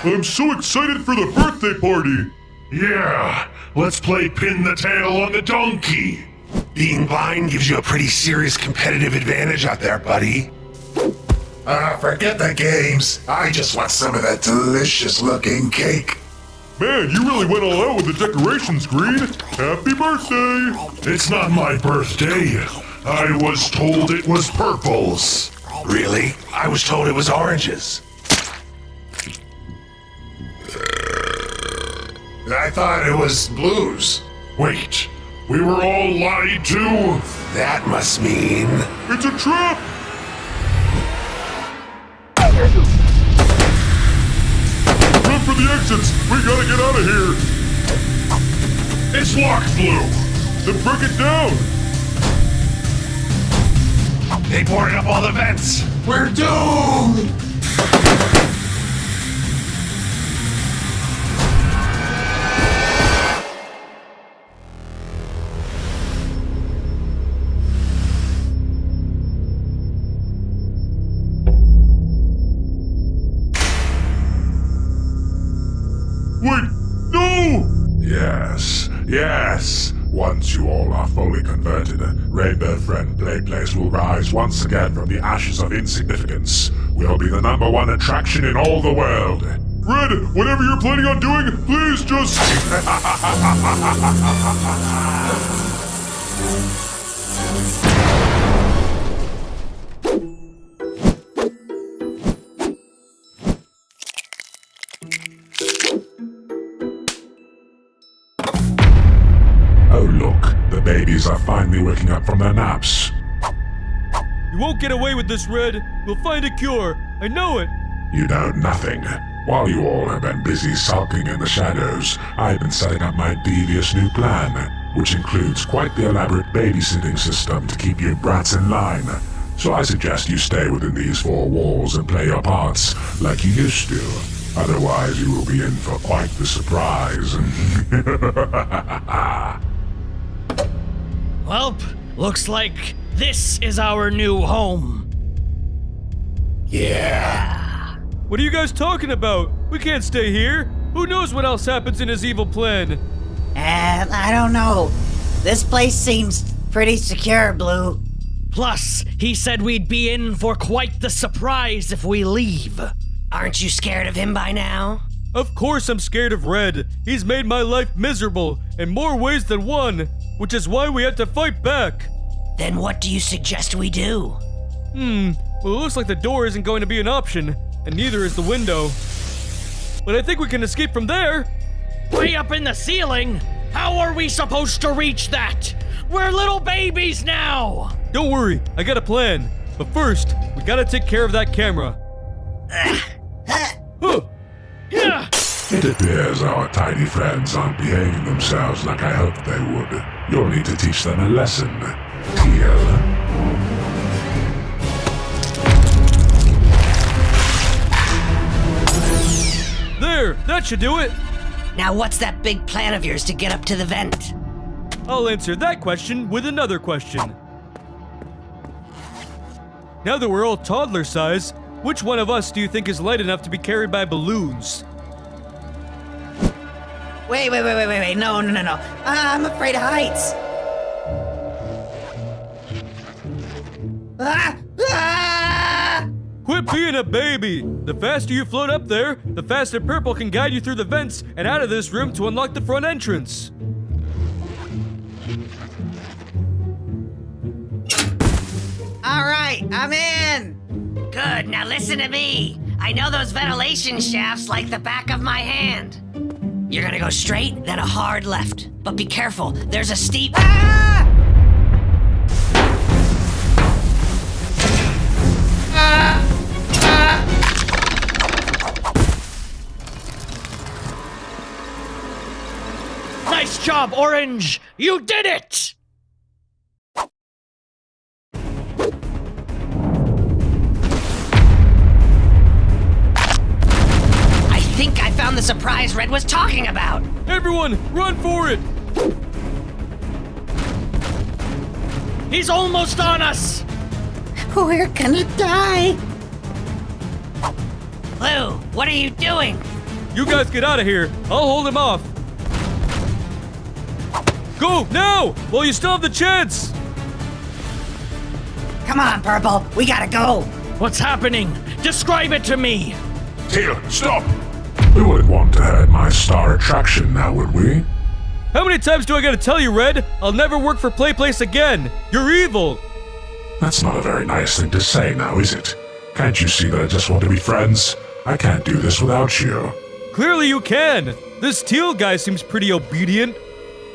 Speaker 1: I'm so excited for the birthday party.
Speaker 2: Yeah, let's play pin the tail on the donkey. Being blind gives you a pretty serious competitive advantage out there, buddy.
Speaker 9: Forget the games. I just want some of that delicious looking cake.
Speaker 1: Man, you really went all out with the decorations, Green. Happy birthday!
Speaker 2: It's not my birthday. I was told it was purples. Really? I was told it was oranges.
Speaker 9: I thought it was blues.
Speaker 2: Wait, we were all lied to? That must mean...
Speaker 1: It's a trap! Run for the exits! We gotta get out of here!
Speaker 2: It's locked, Blue!
Speaker 1: Then break it down!
Speaker 2: They boarded up all the vents!
Speaker 9: We're doomed!
Speaker 1: Wait! No!
Speaker 4: Yes. Once you all are fully converted, Rainbow Friend Play Place will rise once again from the ashes of insignificance. We'll be the #1 attraction in all the world.
Speaker 1: Red, whatever you're planning on doing, please just...
Speaker 4: Oh look, the babies are finally waking up from their naps.
Speaker 10: You won't get away with this, Red. We'll find a cure. I know it.
Speaker 4: You know nothing. While you all have been busy sulking in the shadows, I've been setting up my devious new plan, which includes quite the elaborate babysitting system to keep you brats in line. So I suggest you stay within these 4 walls and play your parts like you used to. Otherwise, you will be in for quite the surprise.
Speaker 11: Welp, looks like this is our new home.
Speaker 2: Yeah.
Speaker 10: What are you guys talking about? We can't stay here. Who knows what else happens in his evil plan?
Speaker 12: I don't know. This place seems pretty secure, Blue.
Speaker 11: Plus, he said we'd be in for quite the surprise if we leave.
Speaker 12: Aren't you scared of him by now?
Speaker 10: Of course I'm scared of Red. He's made my life miserable in more ways than one, which is why we had to fight back.
Speaker 12: Then what do you suggest we do?
Speaker 10: Well, it looks like the door isn't going to be an option, and neither is the window. But I think we can escape from there.
Speaker 11: Way up in the ceiling? How are we supposed to reach that? We're little babies now!
Speaker 10: Don't worry, I got a plan. But first, we gotta take care of that camera. Huh.
Speaker 11: Yeah.
Speaker 4: It appears our tiny friends aren't behaving themselves like I hoped they would. You'll need to teach them a lesson, Teal.
Speaker 10: There, that should do it.
Speaker 12: Now what's that big plan of yours to get up to the vent?
Speaker 10: I'll answer that question with another question. Now that we're all toddler size, which one of us do you think is light enough to be carried by balloons?
Speaker 12: Wait, no. I'm afraid of heights.
Speaker 10: Quit being a baby! The faster you float up there, the faster Purple can guide you through the vents and out of this room to unlock the front entrance.
Speaker 12: All right, I'm in. Good, now listen to me. I know those ventilation shafts like the back of my hand. You're gonna go straight, then a hard left. But be careful, there's a steep...
Speaker 11: Nice job, Orange! You did it!
Speaker 12: I think I found the surprise Red was talking about.
Speaker 10: Everyone, run for it!
Speaker 11: He's almost on us!
Speaker 12: We're gonna die. Blue, what are you doing?
Speaker 10: You guys get out of here. I'll hold him off. Go, now! While you still have the chance!
Speaker 12: Come on, Purple, we gotta go.
Speaker 11: What's happening? Describe it to me!
Speaker 4: Teal, stop! We wouldn't want to hurt my star attraction now, would we?
Speaker 10: How many times do I gotta tell you, Red? I'll never work for PlayPlace again. You're evil.
Speaker 4: That's not a very nice thing to say now, is it? Can't you see that I just want to be friends? I can't do this without you.
Speaker 10: Clearly you can. This Teal guy seems pretty obedient.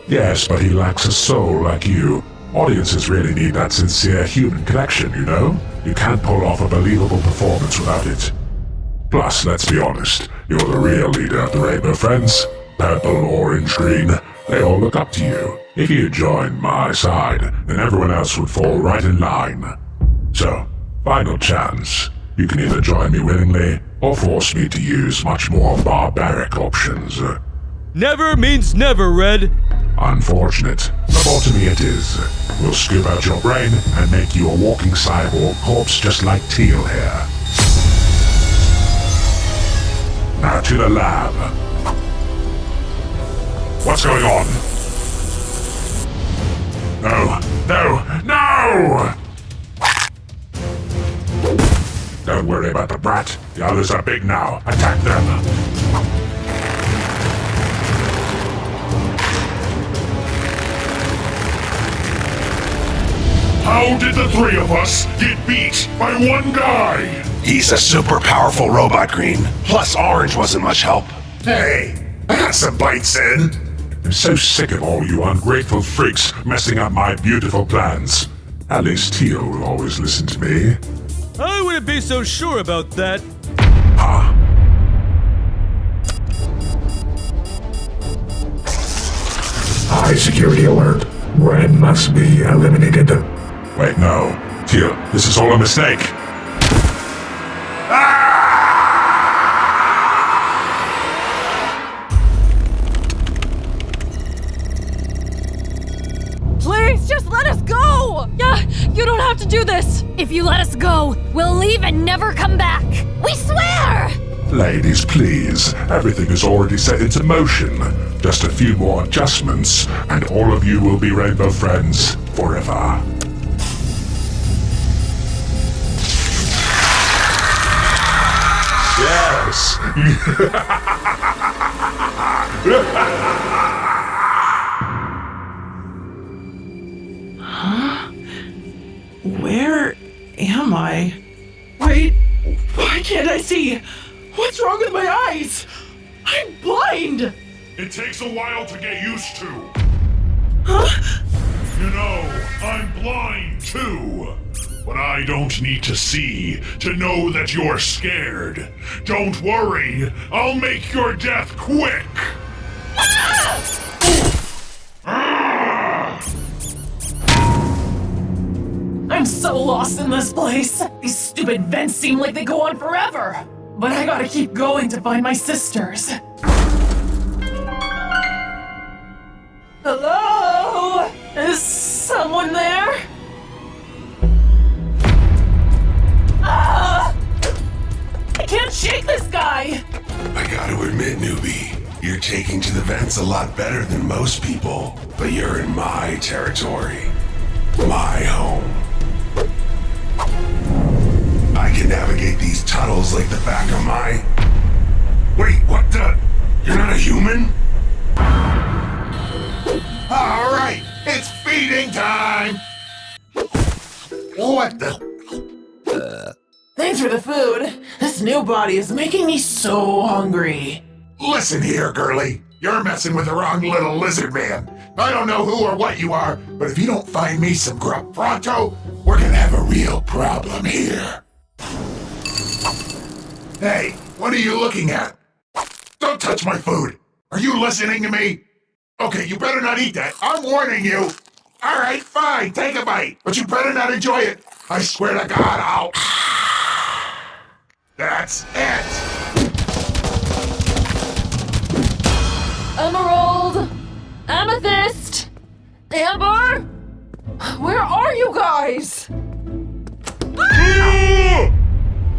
Speaker 4: Yes, but he lacks a soul like you. Audiences really need that sincere human connection, you know? You can't pull off a believable performance without it. Plus, let's be honest, you're the real leader of the Rainbow Friends. Purple, orange, green, they all look up to you. If you joined my side, then everyone else would fall right in line. So, final chance. You can either join me willingly, or force me to use much more barbaric options.
Speaker 10: Never means never, Red.
Speaker 4: Unfortunate. Lobotomy it is. We'll scoop out your brain and make you a walking cyborg corpse just like Teal here. Now to the lab. What's going on? No! Don't worry about the brat. The others are big now. Attack them.
Speaker 1: How did the three of us get beat by one guy?
Speaker 2: He's a super powerful robot, Green. Plus, Orange wasn't much help.
Speaker 1: Hey, I got some bites in.
Speaker 4: I'm so sick of all you ungrateful freaks messing up my beautiful plans. At least Teal will always listen to me.
Speaker 10: I wouldn't be so sure about that.
Speaker 4: High security alert. Red must be eliminated. Wait, no. Teal, this is all a mistake.
Speaker 7: Please, just let us go! Yeah, you don't have to do this! If you let us go, we'll leave and never come back! We swear!
Speaker 4: Ladies, please. Everything is already set into motion. Just a few more adjustments, and all of you will be Rainbow Friends forever. Yes!
Speaker 8: Where am I? Wait, why can't I see? What's wrong with my eyes? I'm blind!
Speaker 1: It takes a while to get used to.
Speaker 8: Huh?
Speaker 1: You know, I'm blind too. But I don't need to see to know that you're scared. Don't worry, I'll make your death quick.
Speaker 3: I'm so lost in this place. These stupid vents seem like they go on forever. But I gotta keep going to find my sisters. Hello? Is someone there? Ah! I can't shake this guy!
Speaker 2: I gotta admit, newbie, you're taking to the vents a lot better than most people. But you're in my territory. My home. I can navigate these tunnels like the back of my... Wait, what the... You're not a human?
Speaker 9: Alright, it's feeding time! What the...
Speaker 8: Thanks for the food. This new body is making me so hungry.
Speaker 9: Listen here, girly. You're messing with the wrong little lizard man. I don't know who or what you are, but if you don't find me some grub pronto, we're gonna have a real problem here. Hey, what are you looking at? Don't touch my food. Are you listening to me? Okay, you better not eat that. I'm warning you. All right, fine, take a bite, but you better not enjoy it. I swear to God, I'll... That's it.
Speaker 7: Emerald! Amethyst! Amber!
Speaker 8: Where are you guys?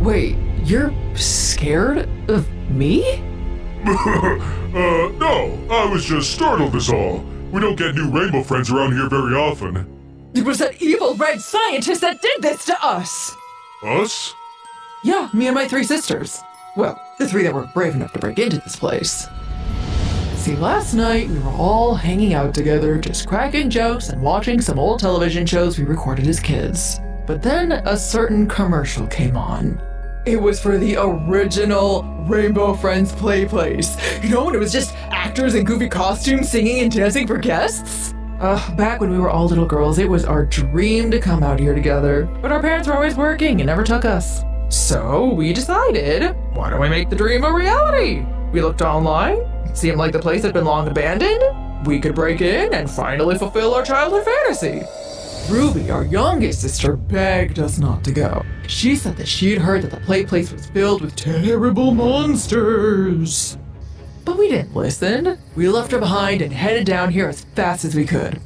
Speaker 8: Wait, you're scared of me?
Speaker 1: No, I was just startled is all. We don't get new rainbow friends around here very often.
Speaker 8: It was that evil red scientist that did this to us!
Speaker 1: Us?
Speaker 8: Yeah, me and my 3 sisters. Well, the 3 that were brave enough to break into this place. See, last night we were all hanging out together, just cracking jokes and watching some old television shows we recorded as kids. But then a certain commercial came on. It was for the original Rainbow Friends play place. You know, when it was just actors in goofy costumes singing and dancing for guests? Back when we were all little girls, it was our dream to come out here together. But our parents were always working and never took us. So we decided, why don't we make the dream a reality? We looked online, seemed like the place had been long abandoned. We could break in and finally fulfill our childhood fantasy. Ruby, our youngest sister, begged us not to go. She said that she'd heard that the play place was filled with terrible monsters. But we didn't listen. We left her behind and headed down here as fast as we could.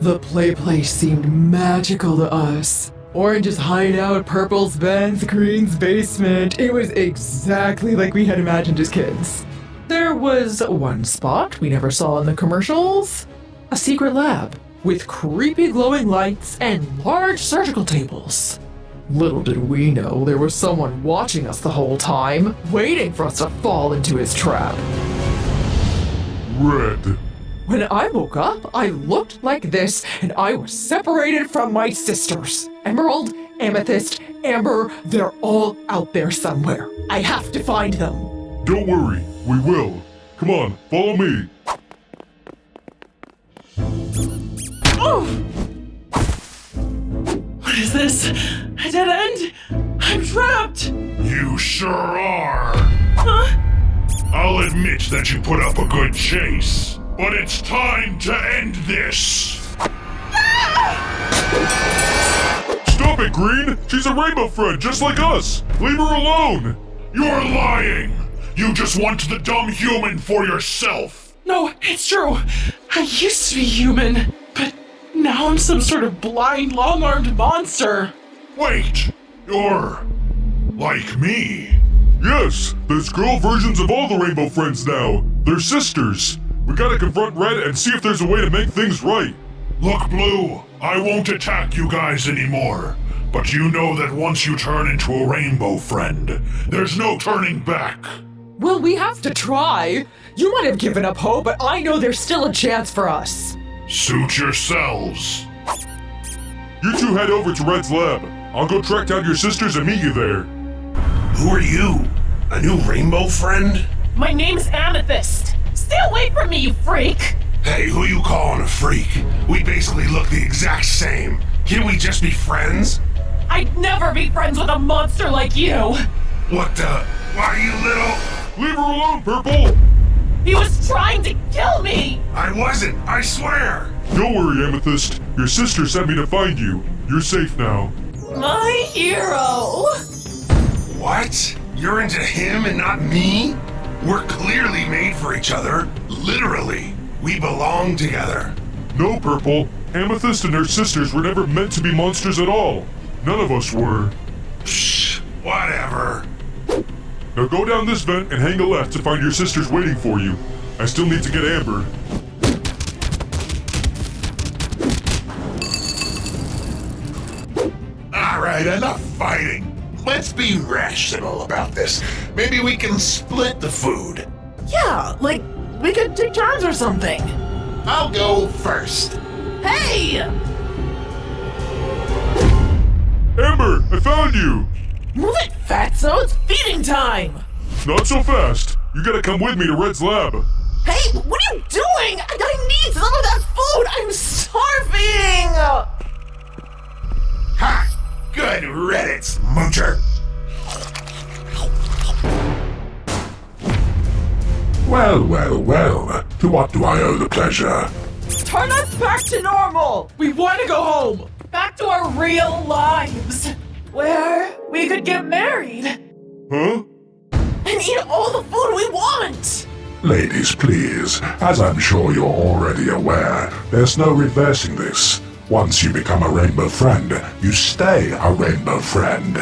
Speaker 8: The play place seemed magical to us. Orange's hideout, Purple's vents, Green's basement. It was exactly like we had imagined as kids. There was one spot we never saw in the commercials. A secret lab with creepy glowing lights and large surgical tables. Little did we know there was someone watching us the whole time, waiting for us to fall into his trap.
Speaker 1: Red.
Speaker 8: When I woke up, I looked like this, and I was separated from my sisters. Emerald, Amethyst, Amber, they're all out there somewhere. I have to find them.
Speaker 1: Don't worry, we will. Come on, follow me.
Speaker 3: Oh! What is this? A dead end? I'm trapped!
Speaker 1: You sure are.
Speaker 3: Huh?
Speaker 1: I'll admit that you put up a good chase, but it's time to end this. Stop it, Green! She's a rainbow friend just like us! Leave her alone! You're lying! You just want the dumb human for yourself!
Speaker 3: No, it's true. I used to be human, but now I'm some sort of blind, long-armed monster.
Speaker 1: Wait! You're... like me? Yes, there's girl versions of all the rainbow friends now. They're sisters. We gotta confront Red and see if there's a way to make things right. Look, Blue, I won't attack you guys anymore. But you know that once you turn into a rainbow friend, there's no turning back.
Speaker 8: Well, we have to try. You might have given up hope, but I know there's still a chance for us.
Speaker 1: Suit yourselves. You two head over to Red's lab. I'll go track down your sisters and meet you there.
Speaker 2: Who are you? A new rainbow friend?
Speaker 3: My name's Amethyst. Stay away from me, you freak!
Speaker 2: Hey, who you calling a freak? We basically look the exact same. Can't we just be friends?
Speaker 3: I'd never be friends with a monster like you!
Speaker 2: What the? Why, you little...
Speaker 1: Leave her alone, Purple!
Speaker 3: He was trying to kill me!
Speaker 2: I wasn't, I swear!
Speaker 1: Don't worry, Amethyst. Your sister sent me to find you. You're safe now.
Speaker 3: My hero!
Speaker 2: What? You're into him and not me? We're clearly made for each other. Literally. We belong together.
Speaker 1: No, Purple. Amethyst and her sisters were never meant to be monsters at all. None of us were.
Speaker 2: Shh, whatever.
Speaker 1: Now go down this vent and hang a left to find your sisters waiting for you. I still need to get Amber.
Speaker 9: Alright, enough fighting. Let's be rational about this. Maybe we can split the food.
Speaker 8: Yeah, like, we could take turns or something.
Speaker 9: I'll go first.
Speaker 8: Hey!
Speaker 1: Amber, I found you!
Speaker 8: Move it, fatso! It's feeding time!
Speaker 1: Not so fast. You gotta come with me to Red's lab.
Speaker 8: Hey, what are you doing? I need some of that food! I'm starving!
Speaker 9: Ha! Good riddance, moocher.
Speaker 4: Well. To what do I owe the pleasure?
Speaker 8: Turn us back to normal! We want to go home!
Speaker 3: Back to our real lives! Where we could get married!
Speaker 1: Huh?
Speaker 8: And eat all the food we want!
Speaker 4: Ladies, please. As I'm sure you're already aware, there's no reversing this. Once you become a rainbow friend, you stay a rainbow friend.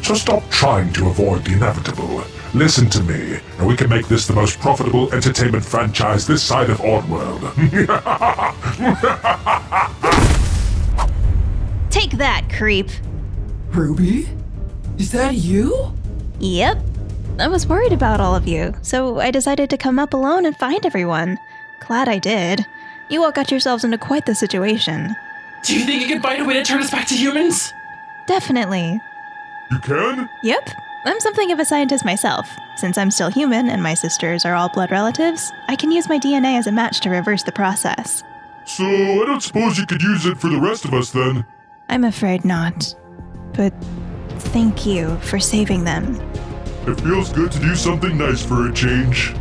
Speaker 4: So stop trying to avoid the inevitable. Listen to me, and we can make this the most profitable entertainment franchise this side of Oddworld.
Speaker 13: Take that, creep.
Speaker 8: Ruby? Is that you?
Speaker 13: Yep. I was worried about all of you, so I decided to come up alone and find everyone. Glad I did. You all got yourselves into quite the situation.
Speaker 8: Do you think you can find a way to turn us back to humans?
Speaker 13: Definitely.
Speaker 1: You can?
Speaker 13: Yep. I'm something of a scientist myself. Since I'm still human and my sisters are all blood relatives, I can use my DNA as a match to reverse the process.
Speaker 1: So, I don't suppose you could use it for the rest of us then?
Speaker 13: I'm afraid not. But thank you for saving them.
Speaker 1: It feels good to do something nice for a change.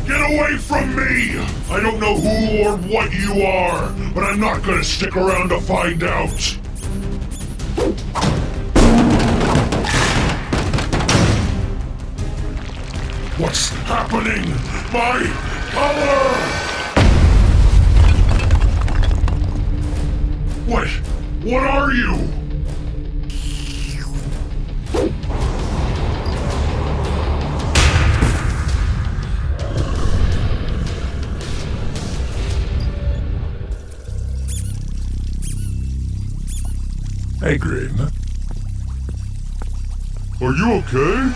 Speaker 2: Get away from me! I don't know who or what you are, but I'm not gonna stick around to find out. What's happening? My color! What are you?
Speaker 4: Hey, Green.
Speaker 1: Are you okay?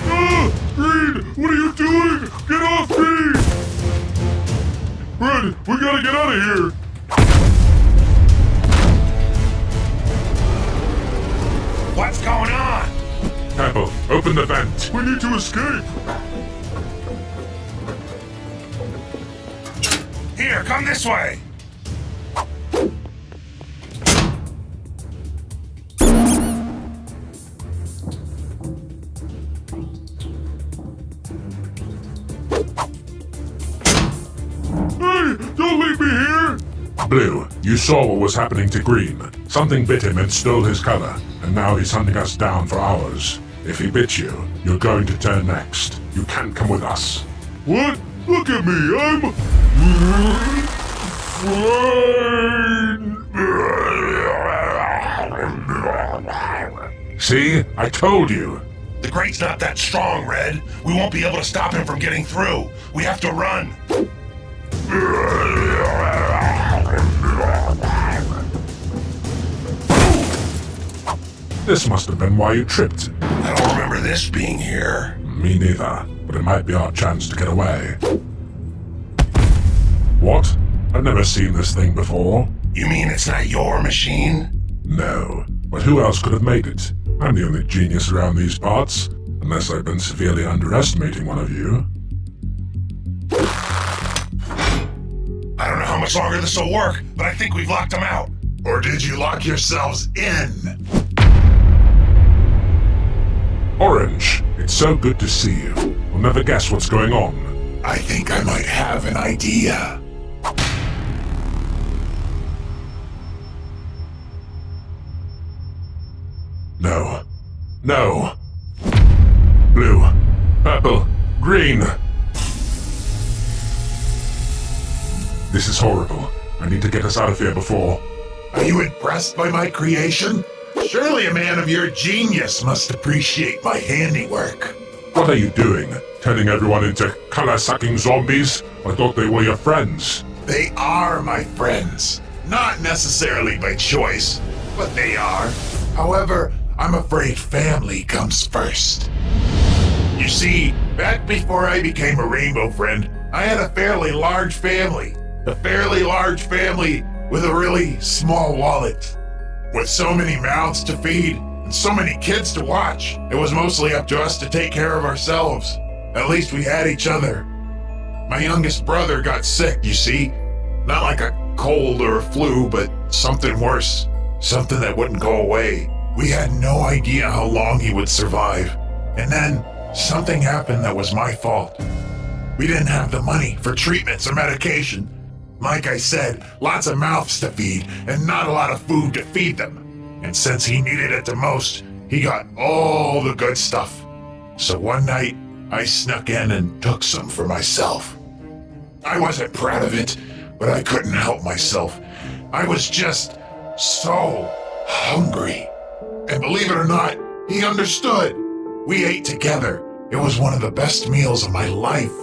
Speaker 1: Ah! Green! What are you doing? Get off me! Red, we gotta get out of here!
Speaker 2: What's going on?
Speaker 1: Apple, open the vent. We need to escape.
Speaker 2: Here, come this way.
Speaker 1: Hey, don't leave me here!
Speaker 4: Blue, you saw what was happening to Green. Something bit him and stole his color, and now he's hunting us down for hours. If he bit you, you're going to turn next. You can't come with us.
Speaker 1: What? Look at me, I'm... fine!
Speaker 4: See? I told you.
Speaker 2: The crate's not that strong, Red. We won't be able to stop him from getting through. We have to run.
Speaker 4: This must have been why you tripped.
Speaker 2: I don't remember this being here.
Speaker 4: Me neither, but it might be our chance to get away. What? I've never seen this thing before.
Speaker 2: You mean it's not your machine?
Speaker 4: No, but who else could have made it? I'm the only genius around these parts, unless I've been severely underestimating one of you.
Speaker 2: I don't know how much longer this will work, but I think we've locked them out. Or did you lock yourselves in?
Speaker 4: Orange, it's so good to see you. I'll never guess what's going on.
Speaker 2: I think I might have an idea.
Speaker 4: No. No. Blue. Purple. Green. This is horrible. I need to get us out of here before...
Speaker 2: Are you impressed by my creation? Surely a man of your genius must appreciate my handiwork.
Speaker 4: What are you doing? Turning everyone into color-sucking zombies? I thought they were your friends.
Speaker 2: They are my friends. Not necessarily by choice, but they are. However, I'm afraid family comes first. You see, back before I became a rainbow friend, I had a fairly large family. A fairly large family with a really small wallet. With so many mouths to feed and so many kids to watch, it was mostly up to us to take care of ourselves. At least we had each other. My youngest brother got sick, you see. Not like a cold or a flu, but something worse. Something that wouldn't go away. We had no idea how long he would survive. And then something happened that was my fault. We didn't have the money for treatments or medication. Like I said, lots of mouths to feed and not a lot of food to feed them. And since he needed it the most, he got all the good stuff. So one night, I snuck in and took some for myself. I wasn't proud of it, but I couldn't help myself. I was just so hungry. And believe it or not, he understood. We ate together. It was one of the best meals of my life.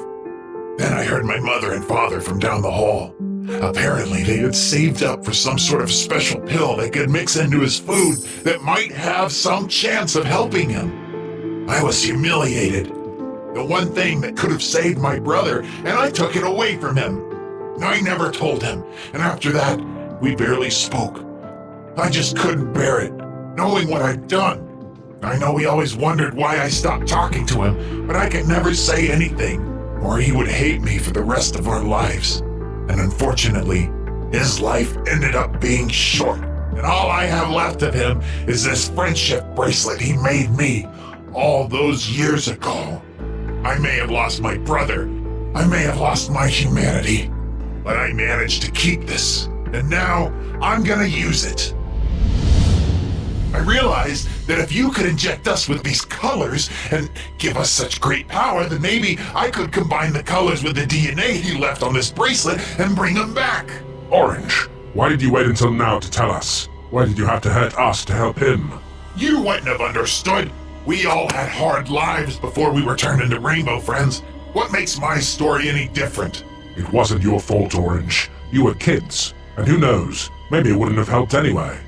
Speaker 2: Then I heard my mother and father from down the hall. Apparently, they had saved up for some sort of special pill they could mix into his food that might have some chance of helping him. I was humiliated. The one thing that could have saved my brother, and I took it away from him. I never told him, and after that, we barely spoke. I just couldn't bear it, knowing what I'd done. I know he always wondered why I stopped talking to him, but I could never say anything, or he would hate me for the rest of our lives. And unfortunately, his life ended up being short, and all I have left of him is this friendship bracelet he made me all those years ago. I may have lost my brother, I may have lost my humanity, but I managed to keep this, and now I'm gonna use it. I realized that if you could inject us with these colors and give us such great power, then maybe I could combine the colors with the DNA he left on this bracelet and bring them back.
Speaker 4: Orange, why did you wait until now to tell us? Why did you have to hurt us to help him?
Speaker 2: You wouldn't have understood. We all had hard lives before we were turned into rainbow friends. What makes my story any different?
Speaker 4: It wasn't your fault, Orange. You were kids. And who knows, maybe it wouldn't have helped anyway.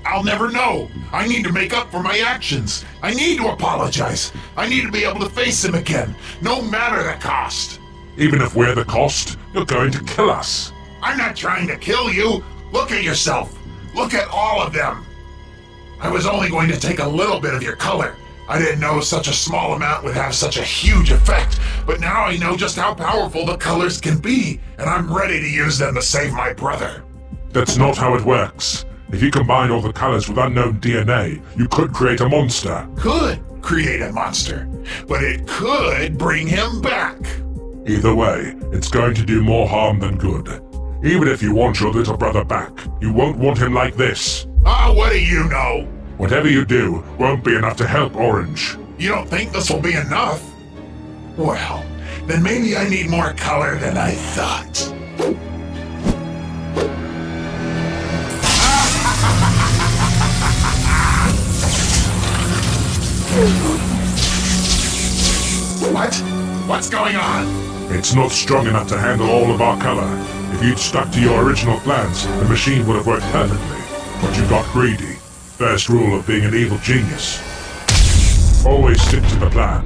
Speaker 2: I'll never know. I need to make up for my actions. I need to apologize. I need to be able to face him again, no matter the cost.
Speaker 4: Even if we're the cost, you're going to kill us.
Speaker 2: I'm not trying to kill you. Look at yourself. Look at all of them. I was only going to take a little bit of your color. I didn't know such a small amount would have such a huge effect, but now I know just how powerful the colors can be, and I'm ready to use them to save my brother.
Speaker 4: That's not how it works. If you combine all the colors with unknown DNA, you could create a monster.
Speaker 2: Could create a monster, but it could bring him back.
Speaker 4: Either way, it's going to do more harm than good. Even if you want your little brother back, you won't want him like this.
Speaker 2: Ah, what do you know?
Speaker 4: Whatever you do won't be enough to help Orange.
Speaker 2: You don't think this will be enough? Well, then maybe I need more color than I thought. What? What's going on?
Speaker 4: It's not strong enough to handle all of our color. If you'd stuck to your original plans, the machine would have worked perfectly. But you got greedy. First rule of being an evil genius. Always stick to the plan.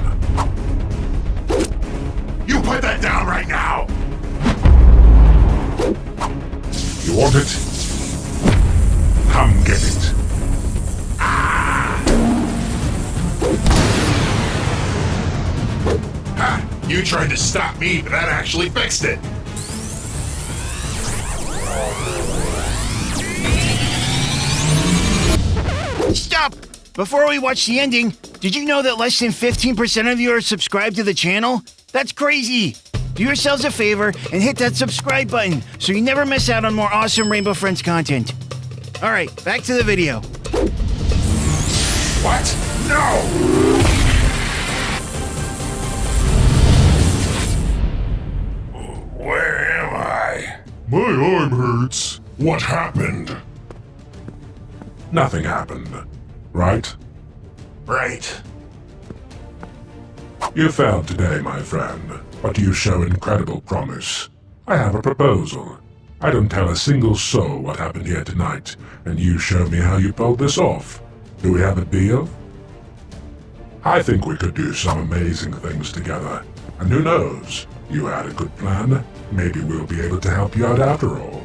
Speaker 2: You put that down right now!
Speaker 4: You want it? Come get it.
Speaker 9: You tried to stop me, but that actually fixed it.
Speaker 14: Stop! Before we watch the ending, did you know that less than 15% of you are subscribed to the channel? That's crazy! Do yourselves a favor and hit that subscribe button so you never miss out on more awesome Rainbow Friends content. Alright, back to the video.
Speaker 2: What? No! Where am I?
Speaker 1: My arm hurts.
Speaker 4: What happened? Nothing happened, right?
Speaker 2: Right.
Speaker 4: You failed today, my friend, but you show incredible promise. I have a proposal. I don't tell a single soul what happened here tonight, and you show me how you pulled this off. Do we have a deal? I think we could do some amazing things together. And who knows? You had a good plan. Maybe we'll be able to help you out after all.